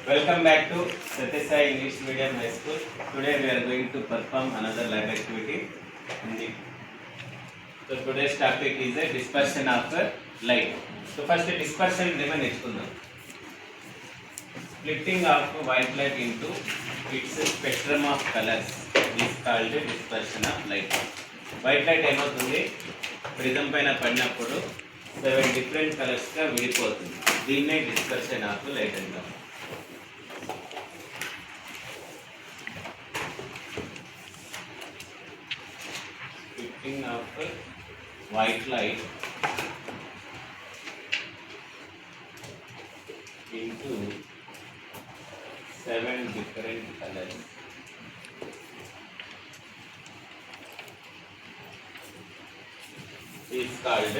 Welcome back to Satyasai English Medium High School. Today we are going to perform another lab activity. So today's topic is a dispersion of light. So first dispersion నేర్చుకుందాం. Splitting of white light into its spectrum of colors is called dispersion of light. White light ఏమవుతుంది? Prism పైన పడినప్పుడు 7 different colours గా విడిపోతుంది. దీన్నే dispersion of light అంటాం. Splitting of white light into 7 different colors is called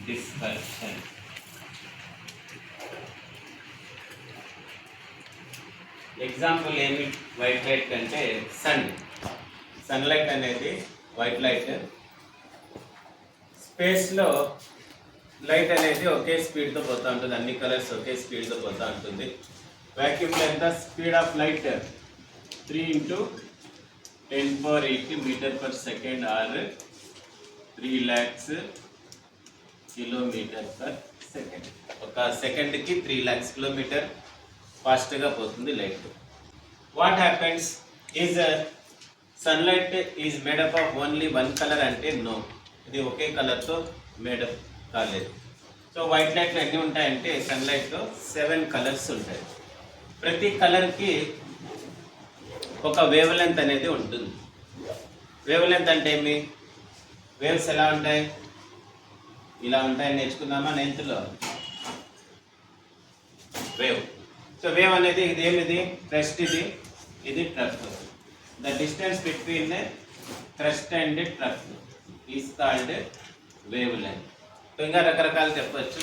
dispersion. Example ఏమి white light కంటే sunlight అనేది వైట్ లైట్. స్పేస్లో లైట్ అనేది ఒకే స్పీడ్తో పోతూ ఉంటుంది, అన్ని కలర్స్ ఒకే స్పీడ్తో పోతూ ఉంటుంది. వ్యాక్యూమ్లో ఎంత speed of light 3 × 10⁸ metre per second or 3 lakhs kilometre per second. ఒక సెకండ్కి 3 lakhs కిలోమీటర్ ఫాస్ట్గా పోతుంది light. What happens is sunlight is made up of only 1 colour అంటే నో, ఇది ఒకే కలర్తో మేడప్ కాలేదు. సో వైట్ లైట్లో ఎన్ని ఉంటాయంటే సన్లైట్లో 7 కలర్స్ ఉంటాయి. ప్రతి కలర్కి ఒక వేవ్ లెంత్ అనేది ఉంటుంది. వేవ్ లెంత్ అంటే ఏమి? వేవ్స్ ఎలా ఉంటాయి? ఇలా ఉంటాయని నేర్చుకుందామా నైన్త్లో. వేవ్. సో వేవ్ అనేది ఇది ఏమిది? క్రస్ట్, ఇది trough. The distance between crest and trough is called wavelength. ఇంకా రకరకాలు చెప్పచ్చు.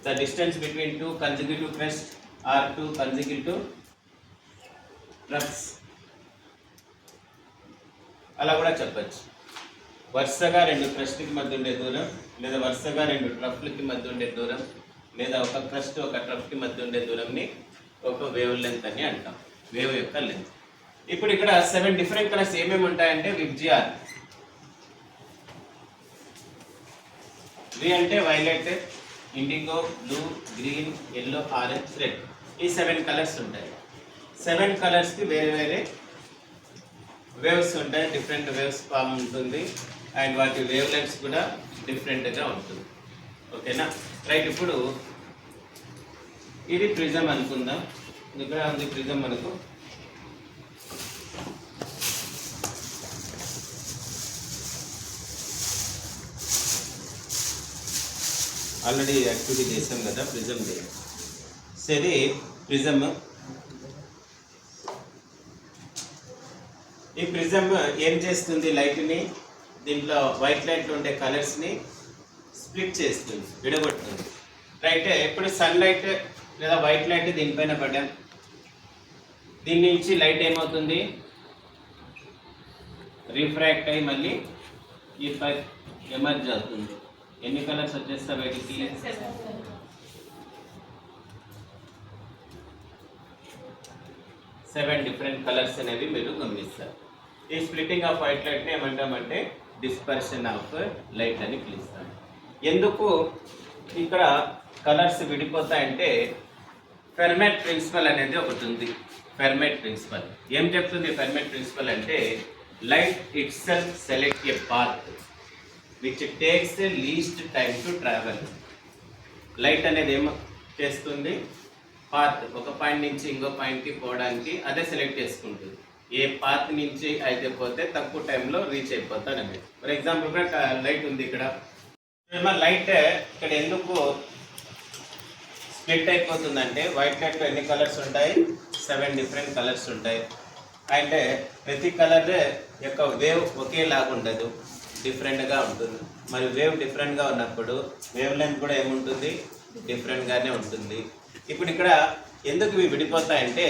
The distance between 2 consecutive crest or 2 consecutive troughs అలా కూడా చెప్పచ్చు. వరుసగా 2 క్రస్ట్కి మధ్య ఉండే దూరం, లేదా వరుసగా 2 ట్రఫ్లకి మధ్య ఉండే దూరం, లేదా ఒక క్రస్ట్ ఒక ట్రఫ్కి మధ్య ఉండే దూరంని ఒక వేవ్ లెంత్ అని అంటాం, వేవ్ యొక్క లెంత్. ఇప్పుడు ఇక్కడ 7 డిఫరెంట్ కలర్స్ ఏమేమి ఉంటాయంటే విబ్జిఆర్. వి అంటే violet, IndiGo, blue, green, yellow, orange, red. ఈ 7 కలర్స్ ఉంటాయి. 7 కలర్స్కి వేరే వేరే వేవ్స్ ఉంటాయి, డిఫరెంట్ వేవ్స్ ఫామ్ ఉంటుంది. అండ్ వాటి వేవ్ లెంత్స్ కూడా డిఫరెంట్గా ఉంటుంది. ఓకేనా? రైట్. ఇప్పుడు ఇది ప్రిజం అనుకుందాం. ఇక్కడ ఉంది ప్రిజం. మనకు ఆల్రెడీ యాక్టివిటీ చేసాం కదా ప్రిజం డే. సరే, ప్రిజం. ఈ ప్రిజం ఏం చేస్తుంది? లైట్ని, దీంట్లో వైట్ లైట్లో ఉండే కలర్స్ని స్ప్లిట్ చేస్తుంది, విడగొడుతుంది. రైట్. ఇప్పుడు సన్లైట్ లేదా వైట్ లైట్ దీనిపైన పడ్డాం. దీని నుంచి లైట్ ఏమవుతుంది? రిఫ్రాక్ట్ అయ్యి మళ్ళీ ఈ పైప్ ఎమర్జ్ అవుతుంది. ఎన్ని కలర్స్ వచ్చేస్తా బయటికి? 7 డిఫరెంట్ కలర్స్ అనేవి మీరు గమనిస్తారు. ఈ స్ప్లిట్టింగ్ ఆఫ్ వైట్ లైట్ని ఏమంటామంటే డిస్పర్షన్ ఆఫ్ లైట్ అని పిలుస్తాం. ఎందుకు ఇక్కడ కలర్స్ విడిపోతాయంటే ఫెర్మాట్ ప్రిన్సిపల్ అనేది ఒకటి ఉంది. ఫెర్మాట్ ప్రిన్సిపల్ ఏం చెప్తుంది? ఫెర్మాట్ ప్రిన్సిపల్ అంటే light it self select a path which takes the least time to travel. Light అనేది ఏం చేస్తుంది? పాత్, ఒక పాయింట్ నుంచి ఇంకో పాయింట్కి పోవడానికి అదే సెలెక్ట్ చేసుకుంటుంది. ఏ పాత్ నుంచి అయితే పోతే తక్కువ టైంలో రీచ్ అయిపోతాడు అనేది. ఫర్ ఎగ్జాంపుల్ కూడా లైట్ ఉంది ఇక్కడ. లైట్ ఇక్కడ ఎందుకు స్ప్లిట్ అయిపోతుందంటే వైట్ లైట్లో ఎన్ని కలర్స్ ఉంటాయి? 7 డిఫరెంట్ కలర్స్ ఉంటాయి. అంటే ప్రతి కలర్ యొక్క వేవ్ ఒకేలాగా ఉండదు, డిఫరెంట్గా ఉంటుంది. మరి వేవ్ డిఫరెంట్గా ఉన్నప్పుడు వేవ్ లెంత్ కూడా ఏముంటుంది? డిఫరెంట్గానే ఉంటుంది. ఇప్పుడు ఇక్కడ ఎందుకు ఇవి విడిపోతాయంటే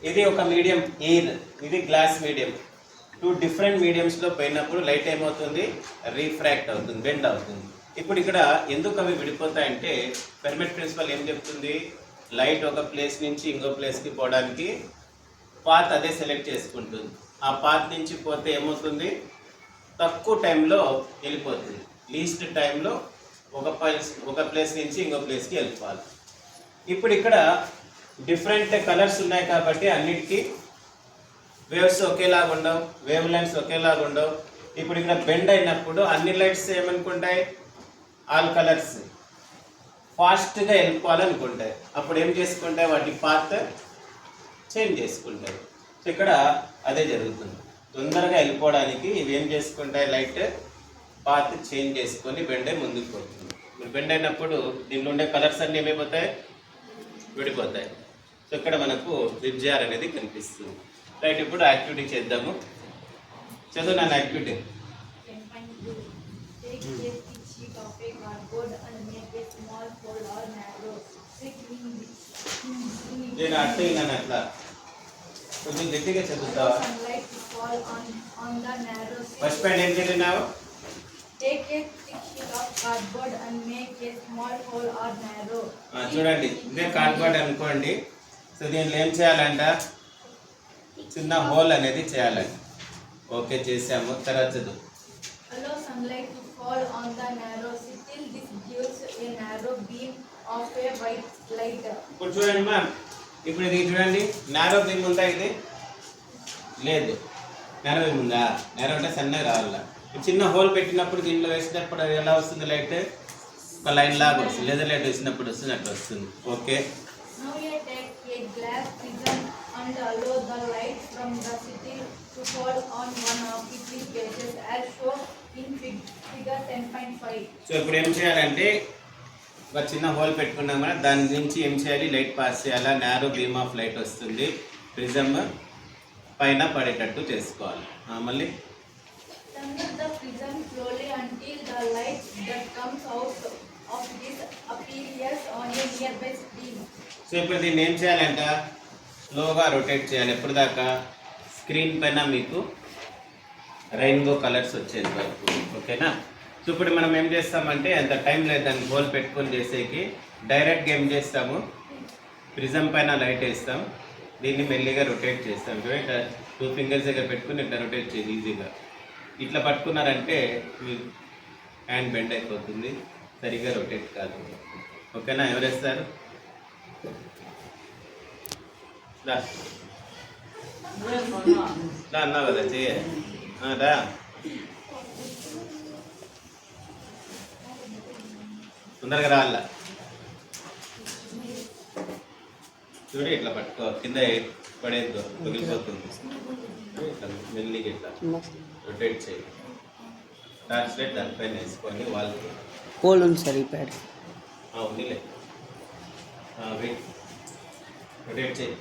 ఇది ఒక మీడియం ఎయిర్, ఇది గ్లాస్ మీడియం. 2 డిఫరెంట్ మీడియంస్లో పోయినప్పుడు లైట్ ఏమవుతుంది? రీఫ్రాక్ట్ అవుతుంది, బెండ్ అవుతుంది. ఇప్పుడు ఇక్కడ ఎందుకు అవి విడిపోతాయంటే ఫెర్మెట్ ప్రిన్సిపల్ ఏం చెప్తుంది, లైట్ ఒక ప్లేస్ నుంచి ఇంకో ప్లేస్కి పోవడానికి పాత్ అదే సెలెక్ట్ చేసుకుంటుంది. ఆ పాత్ నుంచి పోతే ఏమవుతుంది, తక్కువ టైంలో వెళ్ళిపోతుంది. లీస్ట్ టైంలో ఒక ప్లేస్ నుంచి ఇంకో ప్లేస్కి వెళ్ళిపోవాలి. ఇప్పుడు ఇక్కడ డిఫరెంట్ కలర్స్ ఉన్నాయి కాబట్టి అన్నిటికీ వేవ్స్ ఒకేలాగా ఉండవు, వేవ్ లెంగ్త్స్ ఒకేలాగా ఉండవు. ఇప్పుడు ఇక్కడ బెండ్ అయినప్పుడు అన్ని లైట్స్ ఏమనుకుంటాయి, ఆల్ కలర్స్ ఫాస్ట్గా వెళ్ళిపోవాలనుకుంటాయి. అప్పుడు ఏం చేసుకుంటాయి, వాటి పాత్ చేంజ్ చేసుకుంటాయి. సో ఇక్కడ అదే జరుగుతుంది. తొందరగా వెళ్ళిపోవడానికి ఇవి ఏం చేసుకుంటాయి, లైట్ పాత్ చేంజ్ చేసుకొని బెండ్ అయి ముందుకు పోతుంది. ఇప్పుడు బెండ్ అయినప్పుడు దీనిలో ఉండే కలర్స్ అన్నీ ఏమైపోతాయి, విడిపోతాయి. సో ఇక్కడ మనకు విబ్జిఆర్ అనేది కనిపిస్తుంది. రైట్, ఇప్పుడు యాక్టివిటీ చేద్దాము. చదువు నాన్న యాక్టివిటీ. నేను అట్లా విన్నాను, అట్లా కొంచెం గట్టిగా చదువుతావా? ఫస్ట్ పాయింట్ ఏం చదివినావు? చూడండి, ఇదే కార్డ్బోర్డ్ అనుకోండి. సో దీంట్లో ఏం చేయాలంట, చిన్న హోల్ అనేది చేయాలండి. ఓకే, చేసాము. తర్వాత చదువు. Allow sunlight to fall on the narrow sill. This gives a narrow beam of a white light. ఇప్పుడు చూడండి మా, ఇప్పుడు ఇది చూడండి, నారో బీమ్ ఉందా? ఇది లేదు. నారో బీమ్ ఉందా? నారో అంటే సన్నగా రావాలా. చిన్న హోల్ పెట్టినప్పుడు దీంట్లో వేసినప్పుడు అది ఎలా వస్తుంది, లైట్ ఒక లైన్ లాగా వస్తుంది. లేదా లైట్ వేసినప్పుడు వస్తుంది, అట్లా వస్తుంది. Okay. Now you take a glass prism and allow the light from the sill to fall on one of its faces as shown in figure 10.5. So ఇప్పుడు ఏం చేయాలంటే, ఒక చిన్న హోల్ పెట్టుకున్నాం కదా, దాని నుంచి ఏం చేయాలి, లైట్ పాస్ చేయాలా. నారో బీమ్ ఆఫ్ లైట్ వస్తుంది, ప్రిజమ్ పైన పడేటట్టు చేసుకోవాలి. మళ్ళీ turn the prism slowly until the light that comes out of this appears on a nearby screen. So ఇప్పుడు దీన్ని ఏం చేయాలంట, స్లోగా రొటేట్ చేయాలి. ఎప్పుడు దాకా, స్క్రీన్ పైన మీకు రెయిన్బో కలర్స్ వచ్చేది వరకు. ఓకేనా? సో ఇప్పుడు మనం ఏం చేస్తామంటే, అంత టైం లేదు దాన్ని హోల్ పెట్టుకొని చేసేకి. డైరెక్ట్గా ఏం చేస్తాము, ప్రిజం పైన లైట్ వేస్తాం, దీన్ని మెల్లిగా రొటేట్ చేస్తాం. ఇట్లా 2 ఫింగర్స్ దగ్గర పెట్టుకుని ఇట్లా రొటేట్ చేయాలి ఈజీగా. ఇట్లా పట్టుకున్నారంటే మీ హ్యాండ్ బెండ్ అయిపోతుంది, సరిగ్గా రొటేట్ కాదు. ఓకేనా? ఎవరేస్తారు? అన్నావు కదా, చెయ్య రా. తొందరగా రాళ్ళ. చూడు, ఇట్లా పట్టుకో, కింద పడేద్దు, పగిలిపోతుంది. ఇట్లా మెల్లిగా ఇట్లా రొటేట్ చేయి. ట్రాన్స్లేట్ దానిపైన వేసుకొని వాళ్ళకి హోల్ ఉంది సార్ ఈ ప్యాడ్. ఉందిలే, వెయిట్, రొటేట్ చేయి.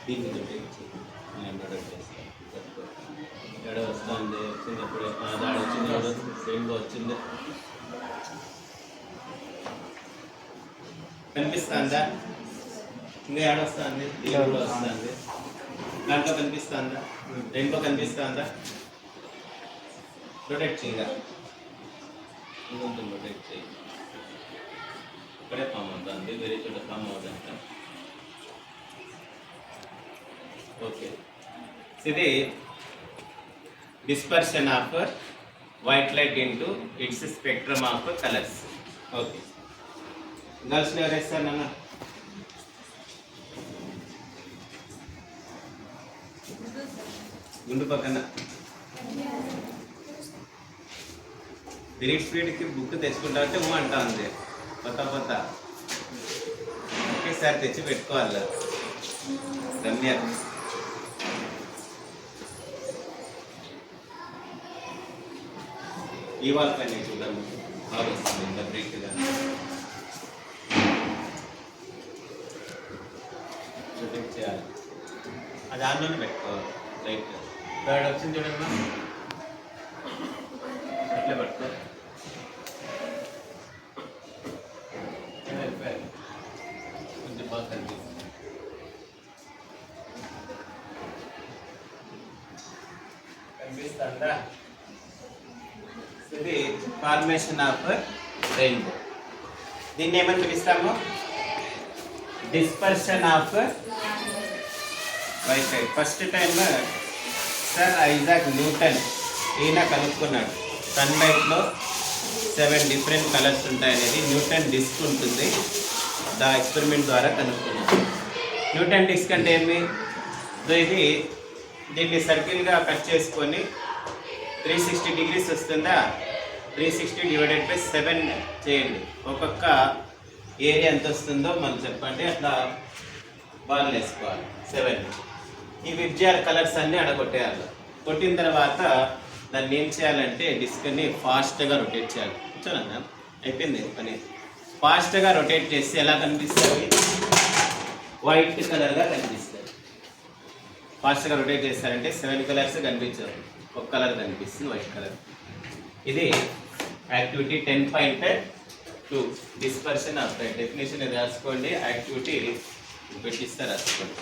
దీన్ని రొటేట్ చేయి. నేను రొటేట్ చేస్తాను. ఎడ వస్తుంది, వచ్చినప్పుడు దాడ వచ్చింది, రెయిన్బో వచ్చింది. కనిపిస్తుందా? ఇంకా ఏడ వస్తుంది, దీని కూడా వస్తుంది. దాంట్లో కనిపిస్తుందా, రెయిన్బో కనిపిస్తుందా? రొటేట్ చేయగా ఇంకొంచెం రొటేట్ చేయి. ఇక్కడే ఫామ్ అవుతుంది, వేరే చోట ఫామ్ అవుతుందంట. ఓకే, ఇది dispersion of white light into its spectrum of colors. Okay, girls never say nana. గుండు పక్కన రీడ్ స్పీడ్కి బుక్ తెచ్చుకుంటా అంటే అంటా ఉంది. కొత్త ఒకేసారి తెచ్చి పెట్టుకోవాలి. రమ్య, ఈ వాళ్ళ పైన చూద్దాము, బాగా వస్తుంది ఇంత బ్రేక్గా. రొటేట్ చేయాలి, అది ఆన్లోనే పెట్టుకోవాలి. లైట్ థర్డ్ వచ్చింది చూడండి, అట్లే పట్టుకో. కొంచెం బాగా కనిపిస్తుంది. కనిపిస్తుందా? ఇది ఫార్మేషన్ ఆఫ్ రెయిన్బో. దీన్ని ఏమని పిలుస్తాము? Dispersion off white light. First time sir Isaac Newton ఈయన కనుక్కున్నాడు సన్లైట్లో 7 డిఫరెంట్ కలర్స్ ఉంటాయనేది. న్యూటన్ డిస్క్ ఉంటుంది, దా ఎక్స్పెరిమెంట్ ద్వారా కనుక్కున్నాడు. న్యూటన్ డిస్క్ అంటే ఏమి? ఇది దీన్ని సర్కిల్గా కట్ చేసుకొని 360 డిగ్రీస్ వస్తుందా, 360 డివైడెడ్ బై 7 చేయండి. ఒక్కొక్క ఏరియా ఎంత వస్తుందో మనం చెప్పండి. అట్లా బాల్ వేసుకోవాలి 7. ఈ విబ్జిఆర్ కలర్స్ అన్నీ అడగొట్టేయాలి. కొట్టిన తర్వాత దాన్ని ఏం చేయాలంటే డిస్క్ని ఫాస్ట్గా రొటేట్ చేయాలి. చూడండి అయిపోయింది పని. ఫాస్ట్గా రొటేట్ చేసి ఎలా కనిపిస్తుంది? వైట్ కలర్గా కనిపిస్తుంది. ఫాస్ట్గా రొటేట్ చేస్తారంటే 7 కలర్స్ కనిపించవు, ఒక కలర్ కనిపిస్తుంది, వైట్ కలర్. ఇది activity 10.2 dispersion of light. Definition రాసుకోండి, యాక్టివిటీ పెట్టిస్తే రాసుకోండి.